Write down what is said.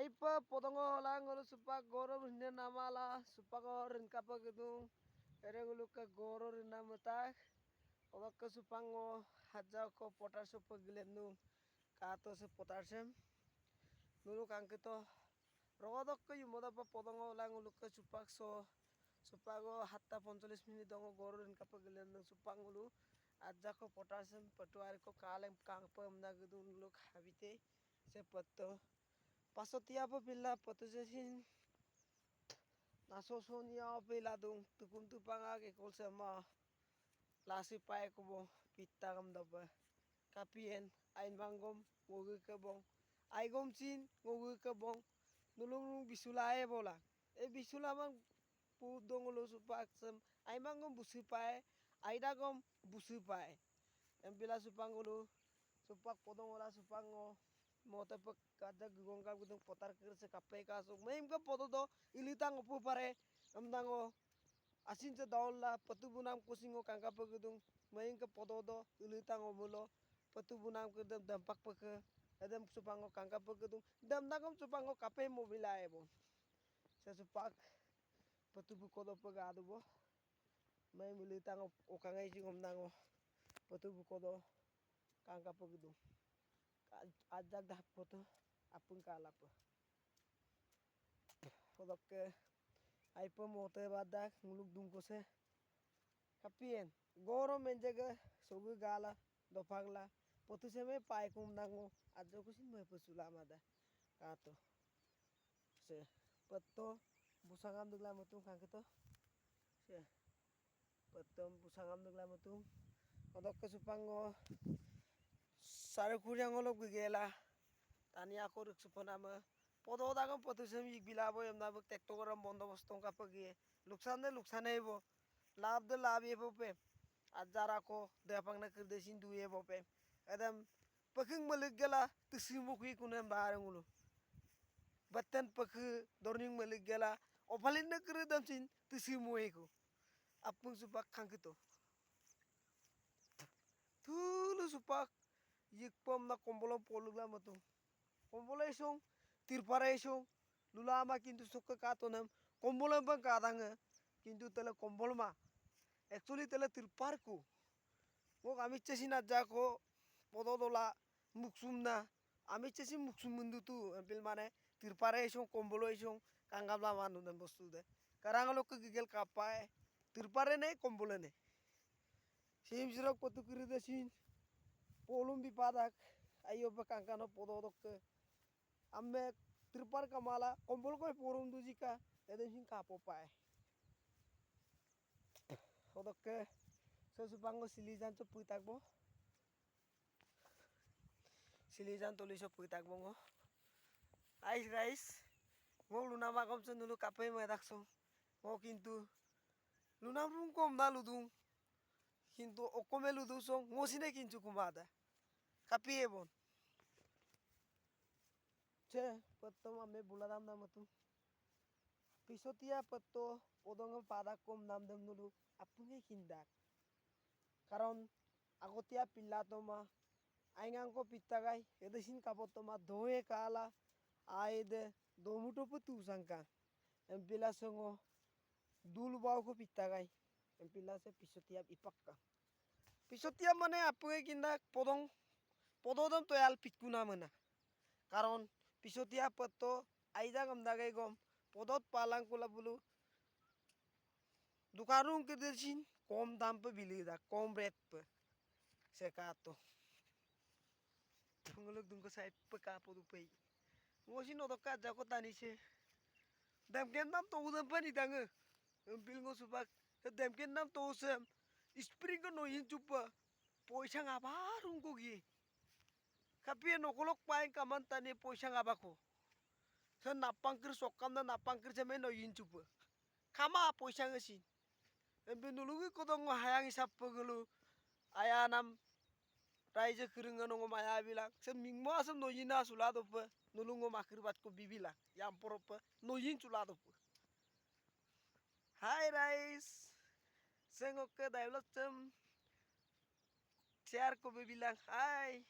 Aipa potongo lang ngolo supak goro rinne namala supak rin kapa gedung ere ngulu ka goro rin namatak obak ka supango hajau ko potasyo pagilenu kato se potasyem nulu kangkito rogodok ka yumoda pa potongo lang ngulu ka supak so supago hatta 45 minit dongo goro rin kapa gilenu supak ngulu ajak ko potasyem patuari ko kalem kangpa amna gedung ngulu habite se patto pasotia pa pila patujesin nasosonia pila dung tukum tupanga ke kol sama lasi pae ko bo pitta kam dapa kapien ain bangom ngogu ke bong aigom chin ngogu ke bong nulung bisulae bola e bisula mang pu dongolo supak sem ain bangom busi pae aida gom busi pae empila supangolo supak podongola supango mote pe kada gugong ka gudung potar kir se kape ka so meim ka podo do ilitang opu pare amdango asin se daolla patu bunam kusingo kangka pe gudung meim ka podo do ilitang omulo patu bunam ke dampak pe ke edem supango kangka pe gudung dam nagom supango kape mobila ebo se supak patu bu kodo pe gadu bo meim ilitang okangai jingom nango patu bu kodo kangka pe gudung ajak dah foto apun kala pa podok ke aipa mote badak nguluk dung ko se kapien goro menjega sogu gala dopagla potu seme pai kum nango ajo kusin me pesula mada kato se petto busangam dugla mutung kangketo se pettom busangam dugla mutung podok ke supango sare kuryang olok gela tani ako ruk supanama podo dagam potu sem yik bilabo yamna bak tekto goram bondobostong kapagi luksan de bo लाभ दे लाभ ये पे अजारा को देपंग न कर देसिन दुए पे एकदम पखिंग मलिक गेला तसिमो की कुने बारंगुलो बत्तन पख दोरनिंग मलिक गेला ओफालिन न कर दमसिन तसिमो एको अपंग सुपाक खांकितो थुलु सुपाक यिकपम ना कोम्बोलम पोलुगला मतो कोम्बोलेसों तिरपारेसों लुलामा किंतु सुक्का कातोनम कोम्बोलम बं कादांग किंतु तले कोम्बोलमा actually tele tirpar ko ngok ami chesi na ja ko pododola muksumna ami chesi muksum mundu tu empil mane tirpare isong kombolo isong kanggamla manu dan bostu de karangalo ke gigel kapai tirpare ne kombolo ne sim sirok potu kiri desin polum bipadak ayo pa kangkano pododok ke amme tirpar kamala kombol ko porum dujika edesin kapo pai podok ke sesupango silijan tu puitak bo silijan tuliso puitak bongo ais guys ngok luna magom chen dulu kape medak so ngok kintu luna rung kom na ludung kintu okome ludu so ngosine kinchu kumada kapi ebon che patto ame buladam na matu pisotia patto podongo padak kom nam dem dulu apunge kindak karon agotia pilatoma aingang ko pitagai edesin kapotoma doe kala aide domuto putu sangka empila songo dulu bau ko pitagai empila se pisotia ipakka pisotia mane apunge kindak pododom toyal pitkuna mana karon pisotia patto aida gam dagai gom podot palang kula bulu दुकानों के देसिन कम दाम पे बिलेदा कम रेट पे से कातो तुंगलोग तुमको साइड पे कापो दुपे मोसिन ओदका जाको तानी से दमकेन नाम तो उदम पनि दांग बिलगो सुबाक दमकेन नाम तो से स्प्रिंग नो इन चुपा पैसा ngabar ungko gi kapie nokolok paeng kaman tani पैसा ngabako se napangkir sokam na napangkir se no yin chupa kama पैसा ngesin embe nulugi kodong hayang isap pegelu ayanam raije kiringa nongo maya bilang se mingmo asam no yina sulado pe nulungo makir bat ko bibila yang porope no yin sulado pe hai guys sengok ke develop tem share ko bibilang hai